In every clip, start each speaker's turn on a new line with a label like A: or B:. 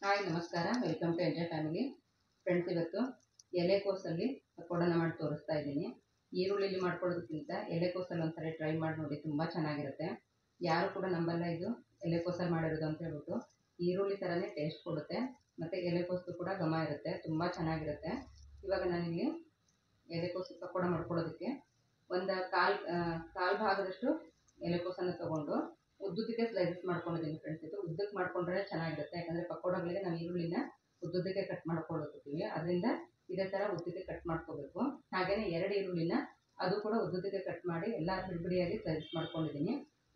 A: Hi ನಮಸ್ಕಾರ, welcome to enjoy family. Friends, ಇವತ್ತು ಎಲೆಕೋಸಲ್ಲಿ ಪಕೋಡನ ಮಾಡಿ ತೋರಿಸ್ತಾ ಇದ್ದೀನಿ. ಈರುಳ್ಳಿಲಿ ಮಾಡ್ಕೊಳ್ಳೋದಕ್ಕಿಂತ ಎಲೆಕೋಸಲ್ಲಿ ಒಂದ್ಸರಿ ಟ್ರೈ ಮಾಡಿ ನೋಡಿ, ತುಂಬ ಚೆನ್ನಾಗಿರುತ್ತೆ. ಯಾರು ಕೂಡ ನಂಬಲ್ಲ ಇದು ಎಲೆಕೋಸಲ್ಲಿ ಮಾಡಿರೋದು ಅಂತ ಹೇಳ್ಬಿಟ್ಟು. ಈರುಳ್ಳಿ ಥರನೇ ಟೇಸ್ಟ್ ಕೊಡುತ್ತೆ ಮತ್ತು ಎಲೆಕೋಸು ಕೂಡ ಘಮ ಇರುತ್ತೆ, ತುಂಬ ಚೆನ್ನಾಗಿರುತ್ತೆ. ಇವಾಗ ನಾನಿಲ್ಲಿ ಎಲೆಕೋಸು ಪಕೋಡ ಮಾಡ್ಕೊಳ್ಳೋದಕ್ಕೆ ಒಂದು ಕಾಲು ಭಾಗದಷ್ಟು ಎಲೆಕೋಸನ್ನು ತೊಗೊಂಡು ಉದ್ದುದಕ್ಕೆ ಸ್ಲೈಸಸ್ ಮಾಡ್ಕೊಂಡಿದ್ದೀನಿ. ಫ್ರೆಂಡ್ಸ್, ಇದು ಉದ್ದಕ್ಕೆ ಮಾಡ್ಕೊಂಡ್ರೆ ಚೆನ್ನಾಗಿರುತ್ತೆ, ಯಾಕಂದರೆ ಪಕೋಡಗಳಿಗೆ ನಾವು ಈರುಳ್ಳಿನ ಉದ್ದುದಕ್ಕೆ ಕಟ್ ಮಾಡ್ಕೊಳ್ಳೋತೀವಿ. ಅದರಿಂದ ಇದೇ ಥರ ಉದ್ದಕ್ಕೆ ಕಟ್ ಮಾಡ್ಕೋಬೇಕು. ಹಾಗೆಯೇ 2 ಈರುಳ್ಳಿನ ಅದು ಕೂಡ ಉದ್ದುದಕ್ಕೆ ಕಟ್ ಮಾಡಿ ಎಲ್ಲ ಬಿಡಿಯಾಗಿ ಸ್ಲೈಸಸ್ ಮಾಡ್ಕೊಂಡಿದ್ದೀನಿ.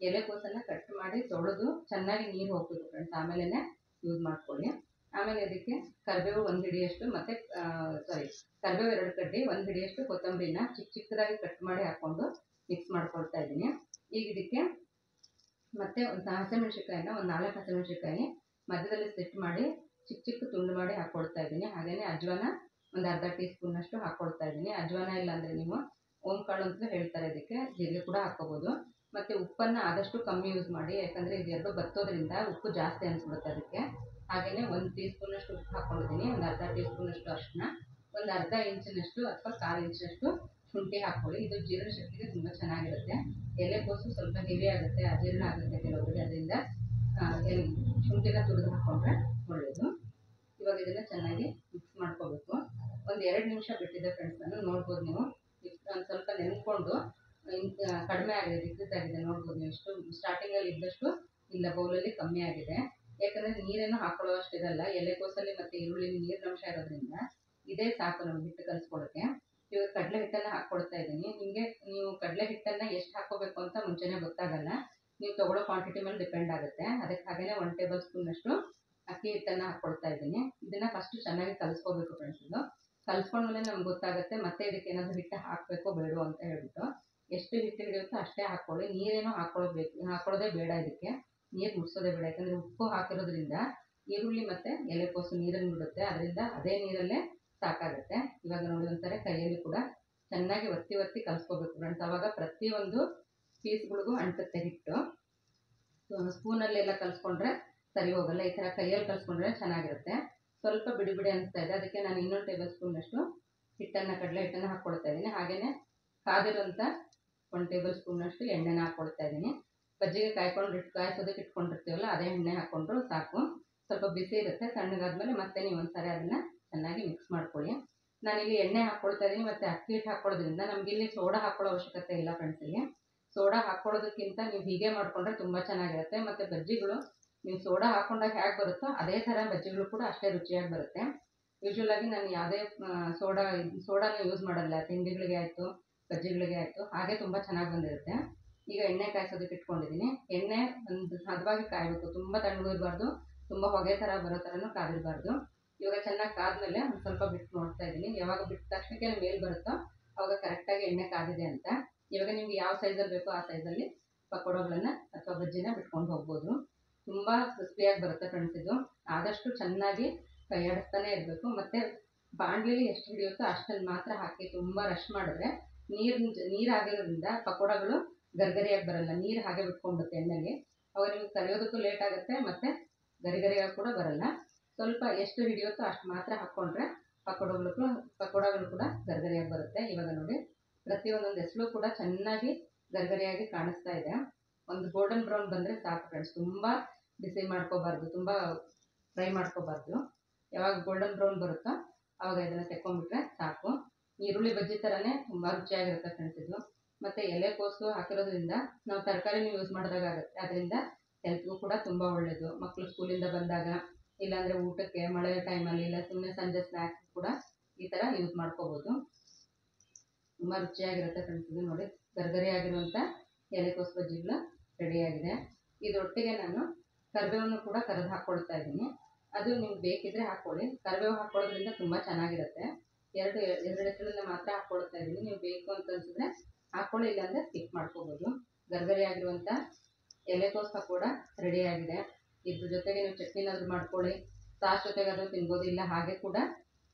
A: ಎಲೆಕೋಸನ್ನು ಕಟ್ ಮಾಡಿ ತೊಳೆದು ಚೆನ್ನಾಗಿ ನೀರು ಹೋಗಬೇಕು ಫ್ರೆಂಡ್ಸ್, ಆಮೇಲೆ ಯೂಸ್ ಮಾಡ್ಕೊಳ್ಳಿ. ಆಮೇಲೆ ಅದಕ್ಕೆ ಕರಿಬೇವು 1 ಹಿಡಿಯಷ್ಟು ಮತ್ತು ಕರಿಬೇವು 2 ಕಡ್ಡಿ, 1 ಹಿಡಿಯಷ್ಟು ಕೊತ್ತಂಬರಿನ ಚಿಕ್ಕದಾಗಿ ಕಟ್ ಮಾಡಿ ಹಾಕ್ಕೊಂಡು ಮಿಕ್ಸ್ ಮಾಡ್ಕೊಳ್ತಾ ಇದ್ದೀನಿ. ಈಗ ಇದಕ್ಕೆ ಮತ್ತು ಒಂದು ಹಸಿಮೆಣ್ಸಿನ್ಕಾಯಿನ ಒಂದು 4 ಹಸಿಮೆಣ್ಸಿನ್ಕಾಯಿ ಮಧ್ಯದಲ್ಲಿ ಸೆಟ್ ಮಾಡಿ ಚಿಕ್ಕ ತುಂಡು ಮಾಡಿ ಹಾಕ್ಕೊಳ್ತಾ ಇದ್ದೀನಿ. ಹಾಗೆಯೇ ಅಜ್ವಾನ ಒಂದು ಅರ್ಧ ಟೀ ಸ್ಪೂನಷ್ಟು ಹಾಕ್ಕೊಳ್ತಾ ಇದ್ದೀನಿ. ಅಜ್ವಾನ ಇಲ್ಲಾಂದರೆ ನೀವು ಓಂಕಾಳು ಅಂತಲೂ ಹೇಳ್ತಾರೆ, ಇದಕ್ಕೆ ಜೀರಿಗೆ ಕೂಡ ಹಾಕ್ಕೋಬೋದು. ಮತ್ತು ಉಪ್ಪನ್ನು ಆದಷ್ಟು ಕಮ್ಮಿ ಯೂಸ್ ಮಾಡಿ, ಯಾಕಂದರೆ ಇದೆರಡು ಬತ್ತೋದ್ರಿಂದ ಉಪ್ಪು ಜಾಸ್ತಿ ಅನಿಸ್ಬಿಡುತ್ತೆ ಅದಕ್ಕೆ. ಹಾಗೆಯೇ 1 ಟೀ ಸ್ಪೂನಷ್ಟು ಉಪ್ಪು ಹಾಕ್ಕೊಂಡಿದ್ದೀನಿ, ಒಂದು ಅರ್ಧ ಟೀ ಸ್ಪೂನಷ್ಟು ಅರಿಶಿನ, ಒಂದು ಅರ್ಧ ಇಂಚಿನಷ್ಟು ಅಥವಾ 1/4 ಇಂಚಿನಷ್ಟು ಶುಂಠಿ ಹಾಕ್ಕೊಳ್ಳಿ. ಇದು ಜೀರ್ಣ ಶಕ್ತಿಗೆ ತುಂಬ ಚೆನ್ನಾಗಿರುತ್ತೆ. ಎಲೆಕೋಸು ಸ್ವಲ್ಪ ಹೆವಿ ಆಗುತ್ತೆ, ಅಜೀರ್ಣ ಆಗುತ್ತೆ ಕೆಲವರಿಗೆ, ಅದರಿಂದ ಶುಂಠಿನ ತುರಿದು ಹಾಕ್ಕೊಂಡ್ರೆ ಒಳ್ಳೆಯದು. ಇವಾಗ ಇದನ್ನು ಚೆನ್ನಾಗಿ ಮಿಕ್ಸ್ ಮಾಡ್ಕೋಬೇಕು. ಒಂದು 2 ನಿಮಿಷ ಬಿಟ್ಟಿದೆ ಫ್ರೆಂಡ್ಸ್, ನಾನು ನೋಡ್ಬೋದು ನೀವು. ಒಂದು ಸ್ವಲ್ಪ ನೆನೆಸ್ಕೊಂಡು ಕಡಿಮೆ ಆಗಿದೆ, ದಿಕ್ಕಿದ್ದಾಗಿದೆ ನೋಡ್ಬೋದು ನೀವು. ಇಷ್ಟು ಸ್ಟಾರ್ಟಿಂಗಲ್ಲಿ ಇದ್ದಷ್ಟು ಇಲ್ಲ, ಬೌಲಲ್ಲಿ ಕಮ್ಮಿ ಆಗಿದೆ. ಯಾಕಂದರೆ ನೀರೇನು ಹಾಕೊಳ್ಳೋ ಅಷ್ಟಿರಲ್ಲ, ಎಲೆಕೋಸಲ್ಲಿ ಮತ್ತು ಈರುಳ್ಳಿ ನೀರಿನಂಶ ಇರೋದ್ರಿಂದ ಇದೇ ಸಾಕು ನಮ್ಗೆ ಹಿಟ್ಟು ಕಲಿಸ್ಕೊಳ್ಳೋಕ್ಕೆ. ಇವಾಗ ಕಡಲೆ ಹಿಟ್ಟನ್ನು ಹಾಕ್ಕೊಳ್ತಾ ಇದ್ದೀನಿ. ನೀವು ಕಡಲೆ ಹಿಟ್ಟನ್ನು ಎಷ್ಟು ಹಾಕ್ಕೋಬೇಕು ಅಂತ ಮುಂಚೆನೇ ಗೊತ್ತಾಗಲ್ಲ, ನೀವು ತೊಗೊಳ್ಳೋ ಕ್ವಾಂಟಿಟಿ ಮೇಲೆ ಡಿಪೆಂಡ್ ಆಗುತ್ತೆ. ಅದಕ್ಕೆ ಹಾಗೆಯೇ 1 ಟೇಬಲ್ ಸ್ಪೂನಷ್ಟು ಅಕ್ಕಿ ಹಿಟ್ಟನ್ನು ಹಾಕ್ಕೊಳ್ತಾ ಇದ್ದೀನಿ. ಇದನ್ನು ಫಸ್ಟು ಚೆನ್ನಾಗಿ ಕಲಿಸ್ಕೋಬೇಕು ಫ್ರೆಂಡ್ಸ್. ಇದು ಕಲಿಸ್ಕೊಂಡ್ಮೇಲೆ ನಮ್ಗೆ ಗೊತ್ತಾಗುತ್ತೆ ಮತ್ತೆ ಇದಕ್ಕೆ ಏನಾದರೂ ಹಿಟ್ಟು ಹಾಕಬೇಕೋ ಬೇಡೋ ಅಂತ ಹೇಳ್ಬಿಟ್ಟು. ಎಷ್ಟು ಹಿಟ್ಟು ಹಿಡಿಯುತ್ತೋ ಅಷ್ಟೇ ಹಾಕ್ಕೊಳ್ಳಿ. ನೀರೇನೋ ಹಾಕ್ಕೊಳ್ಳೋದೇ ಬೇಡ, ಇದಕ್ಕೆ ನೀರು ಮುಟ್ಸೋದೇ ಬೇಡ. ಯಾಕಂದರೆ ಉಪ್ಪು ಹಾಕಿರೋದ್ರಿಂದ ಈರುಳ್ಳಿ ಮತ್ತು ಎಲೆಕೋಸು ನೀರನ್ನು ಬಿಡುತ್ತೆ, ಅದರಿಂದ ಅದೇ ನೀರಲ್ಲೇ ಸಾಕಾಗುತ್ತೆ. ಇವಾಗ ನೋಡಿ, ಒಂದ್ಸರಿ ಕೈಯಲ್ಲಿ ಕೂಡ ಚೆನ್ನಾಗಿ ಒತ್ತಿ ಕಲಿಸ್ಕೋಬೇಕು ಫ್ರೆಂಡ್ಸ್. ಆವಾಗ ಪ್ರತಿಯೊಂದು ಪೀಸ್ಗಳಿಗೂ ಅಂಟುತ್ತೆ ಹಿಟ್ಟು. ಸ್ಪೂನಲ್ಲೆಲ್ಲ ಕಲಿಸ್ಕೊಂಡ್ರೆ ಸರಿ ಹೋಗಲ್ಲ, ಈ ಥರ ಕೈಯಲ್ಲಿ ಕಲಿಸ್ಕೊಂಡ್ರೆ ಚೆನ್ನಾಗಿರುತ್ತೆ. ಸ್ವಲ್ಪ ಬಿಡಿ ಅನಿಸ್ತಾ ಇದೆ, ಅದಕ್ಕೆ ನಾನು ಇನ್ನೊಂದು ಟೇಬಲ್ ಸ್ಪೂನಷ್ಟು ಕಡಲೆ ಹಿಟ್ಟನ್ನು ಹಾಕ್ಕೊಳ್ತಾ ಇದ್ದೀನಿ. ಹಾಗೆಯೇ ಕಾದಿರೋಂಥ 1 ಟೇಬಲ್ ಸ್ಪೂನಷ್ಟು ಎಣ್ಣೆನ ಹಾಕ್ಕೊಳ್ತಾ ಇದ್ದೀನಿ. ಬಜ್ಜಿಗೆ ಕಾಯಿಸೋದಕ್ಕೆ ಇಟ್ಕೊಂಡಿರ್ತೀವಲ್ಲ, ಅದೇ ಎಣ್ಣೆ ಹಾಕ್ಕೊಂಡ್ರು ಸಾಕು. ಸ್ವಲ್ಪ ಬಿಸಿ ಇರುತ್ತೆ, ತಣ್ಣಗಾದ್ಮೇಲೆ ಮತ್ತೆ ನೀವು ಒಂದ್ಸರಿ ಅದನ್ನು ಚೆನ್ನಾಗಿ ಮಿಕ್ಸ್ ಮಾಡ್ಕೊಳ್ಳಿ. ನಾನಿಲ್ಲಿ ಎಣ್ಣೆ ಹಾಕ್ಕೊಳ್ತಾ ಇದ್ದೀನಿ ಮತ್ತು ಅಕ್ಕಿ ಹಿಟ್ಟು ಹಾಕ್ಕೊಳ್ಳೋದ್ರಿಂದ ನಮಗಿಲ್ಲಿ ಸೋಡಾ ಹಾಕ್ಕೊಳ್ಳೋ ಅವಶ್ಯಕತೆ ಇಲ್ಲ ಫ್ರೆಂಡ್ಸ್. ಇಲ್ಲಿ ಸೋಡಾ ಹಾಕ್ಕೊಳ್ಳೋದಕ್ಕಿಂತ ನೀವು ಹೀಗೆ ಮಾಡಿಕೊಂಡ್ರೆ ತುಂಬ ಚೆನ್ನಾಗಿರುತ್ತೆ. ಮತ್ತು ಬಜ್ಜಿಗಳು ನೀವು ಸೋಡಾ ಹಾಕ್ಕೊಂಡಾಗ ಹೇಗೆ ಬರುತ್ತೋ ಅದೇ ಥರ ಬಜ್ಜಿಗಳು ಕೂಡ ಅಷ್ಟೇ ರುಚಿಯಾಗಿ ಬರುತ್ತೆ. ಯೂಶ್ವಲಾಗಿ ನಾನು ಯಾವುದೇ ಸೋಡಾನ ಯೂಸ್ ಮಾಡಲ್ಲ, ತಿಂಡಿಗಳಿಗೆ ಆಯಿತು ಬಜ್ಜಿಗಳಿಗೆ ಆಯಿತು, ಹಾಗೆ ತುಂಬ ಚೆನ್ನಾಗಿ ಬಂದಿರುತ್ತೆ. ಈಗ ಎಣ್ಣೆ ಕಾಯಿಸೋದಕ್ಕೆ ಇಟ್ಕೊಂಡಿದ್ದೀನಿ. ಎಣ್ಣೆ ಒಂದು ಹದವಾಗಿ ಕಾಯಬೇಕು, ತುಂಬ ತಣ್ಣಗೂ ಇರಬಾರ್ದು, ತುಂಬ ಹೊಗೆ ಥರ ಬರೋ ಥರನೂ ಕಾದಿರಬಾರ್ದು. ಇವಾಗ ಚೆನ್ನಾಗಿ ಕಾದ್ಮೇಲೆ ಒಂದು ಸ್ವಲ್ಪ ಬಿಟ್ಟು ನೋಡ್ತಾ ಇದ್ದೀನಿ. ಯಾವಾಗ ಬಿಟ್ಟ ತಕ್ಷಣಕ್ಕೆ ಮೇಲೆ ಬರುತ್ತೋ ಆವಾಗ ಕರೆಕ್ಟಾಗಿ ಎಣ್ಣೆ ಕಾದಿದೆ ಅಂತ. ಇವಾಗ ನಿಮ್ಗೆ ಯಾವ ಸೈಜಲ್ಲಿ ಬೇಕೋ ಆ ಸೈಜಲ್ಲಿ ಪಕೋಡಗಳನ್ನು ಅಥವಾ ಬಜ್ಜಿನ ಬಿಟ್ಕೊಂಡು ಹೋಗ್ಬೋದು. ತುಂಬ ಕ್ರಿಸ್ಪಿಯಾಗಿ ಬರುತ್ತೆ ಫ್ರೆಂಡ್ಸ್. ಇದು ಆದಷ್ಟು ಚೆನ್ನಾಗಿ ಕೈಯಾಡಿಸ್ತಾನೆ ಇರಬೇಕು. ಮತ್ತು ಬಾಣಲೆಯಲ್ಲಿ ಎಷ್ಟು ಹಿಡಿಯುತ್ತೋ ಅಷ್ಟನ್ನು ಮಾತ್ರ ಹಾಕಿ ತುಂಬ ರಶ್ ಮಾಡಿದ್ರೆ ನೀರಾಗಿರೋದ್ರಿಂದ ಪಕೋಡಗಳು ಗರಿಗರಿಯಾಗಿ ಬರಲ್ಲ, ನೀರು ಹಾಗೆ ಬಿಟ್ಕೊಂಡುತ್ತೆ ಎಣ್ಣೆಲಿ. ಅವಾಗ ನಿಮ್ಗೆ ಕರಿಯೋದಕ್ಕೂ ಲೇಟ್ ಆಗುತ್ತೆ ಮತ್ತು ಗರಿಗರಿಯಾಗಿ ಕೂಡ ಬರಲ್ಲ. ಸ್ವಲ್ಪ ಎಷ್ಟು ಹಿಡಿಯುತ್ತೋ ಅಷ್ಟು ಮಾತ್ರ ಹಾಕ್ಕೊಂಡ್ರೆ ಪಕೋಡಗಳು ಕೂಡ ಗರಿಗರಿಯಾಗಿ ಬರುತ್ತೆ. ಇವಾಗ ನೋಡಿ, ಪ್ರತಿಯೊಂದೊಂದು ಎಸಳು ಕೂಡ ಚೆನ್ನಾಗಿ ಗರಿಗರಿಯಾಗಿ ಕಾಣಿಸ್ತಾ ಇದೆ. ಒಂದು ಗೋಲ್ಡನ್ ಬ್ರೌನ್ ಬಂದರೆ ಸಾಕು ಫ್ರೆಂಡ್ಸ್, ತುಂಬ ಬಿಸಿ ಮಾಡ್ಕೋಬಾರ್ದು, ತುಂಬ ಫ್ರೈ ಮಾಡ್ಕೋಬಾರ್ದು. ಯಾವಾಗ ಗೋಲ್ಡನ್ ಬ್ರೌನ್ ಬರುತ್ತೋ ಆವಾಗ ಇದನ್ನು ತೆಕ್ಕೊಂಡ್ಬಿಟ್ರೆ ಸಾಕು. ಈರುಳ್ಳಿ ಬಜ್ಜಿ ಥರನೇ ತುಂಬ ರುಚಿಯಾಗಿರುತ್ತೆ ಫ್ರೆಂಡ್ಸ್ ಇದು. ಮತ್ತು ಎಲೆಕೋಸು ಹಾಕಿರೋದ್ರಿಂದ ನಾವು ತರಕಾರಿನೂ ಯೂಸ್ ಮಾಡಿದಾಗುತ್ತೆ, ಅದರಿಂದ ಹೆಲ್ತ್ಗೂ ಕೂಡ ತುಂಬ ಒಳ್ಳೆಯದು. ಮಕ್ಕಳು ಸ್ಕೂಲಿಂದ ಬಂದಾಗ, ಇಲ್ಲಾಂದರೆ ಊಟಕ್ಕೆ ಮಳೆ ಟೈಮಲ್ಲಿ, ಇಲ್ಲ ಸುಮ್ಮನೆ ಸಂಜೆ ಸ್ನ್ಯಾಕ್ಸ್ ಕೂಡ ಈ ಥರ ಯೂಸ್ ಮಾಡ್ಕೋಬೋದು. ತುಂಬ ರುಚಿಯಾಗಿರುತ್ತೆ ಫ್ರೆಂಡ್ಸ್. ಇದು ನೋಡಿ, ಗರಿಗರಿಯಾಗಿರುವಂಥ ಎಲೆಕೋಸು ಬಜ್ಜಿಗಳು ರೆಡಿಯಾಗಿದೆ. ಇದರೊಟ್ಟಿಗೆ ನಾನು ಕರಿಬೇವನ್ನು ಕೂಡ ಕರೆದು ಹಾಕ್ಕೊಳ್ತಾ ಇದ್ದೀನಿ. ಅದು ನಿಮ್ಗೆ ಬೇಕಿದ್ದರೆ ಹಾಕ್ಕೊಳ್ಳಿ. ಕರಿಬೇವು ಹಾಕ್ಕೊಳ್ಳೋದ್ರಿಂದ ತುಂಬ ಚೆನ್ನಾಗಿರುತ್ತೆ. ಎರಡು ಎಸಳನ್ನು ಮಾತ್ರ ಹಾಕ್ಕೊಳ್ತಾ ಇದ್ದೀನಿ. ನೀವು ಬೇಕು ಅಂತ ಅನಿಸಿದ್ರೆ ಹಾಕ್ಕೊಳ್ಳಿ, ಇಲ್ಲಾಂದರೆ ಸ್ಕಿಪ್ ಮಾಡ್ಕೋಬೋದು. ಗರಿಗರಿಯಾಗಿರುವಂಥ ಎಲೆಕೋಸು ಪಕೋಡ ರೆಡಿಯಾಗಿದೆ. ಇದ್ರ ಜೊತೆಗೆ ನೀವು ಚಟ್ನಿನಾದರೂ ಮಾಡ್ಕೊಳ್ಳಿ, ಸಾಸ್ ಜೊತೆಗಾದರೂ ತಿನ್ಬೋದು, ಇಲ್ಲ ಹಾಗೆ ಕೂಡ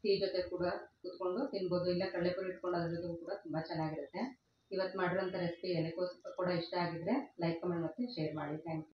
A: ಟೀ ಜೊತೆ ಕೂಡ ಕೂತ್ಕೊಂಡು ತಿನ್ಬೋದು, ಇಲ್ಲ ಕಡಲೆಪುರಿ ಇಟ್ಕೊಂಡು ಅದ್ರ ಜೊತೆಗೂ ಕೂಡ ತುಂಬ ಚೆನ್ನಾಗಿರುತ್ತೆ. ಇವತ್ತು ಮಾಡಿರೋಂಥ ರೆಸಿಪಿ ಎಲೆಕೋಸು ಪಕೋಡ ಇಷ್ಟ ಆಗಿದ್ದರೆ ಲೈಕ್, ಕಮೆಂಟ್ ಮತ್ತು ಶೇರ್ ಮಾಡಿ. Thank you.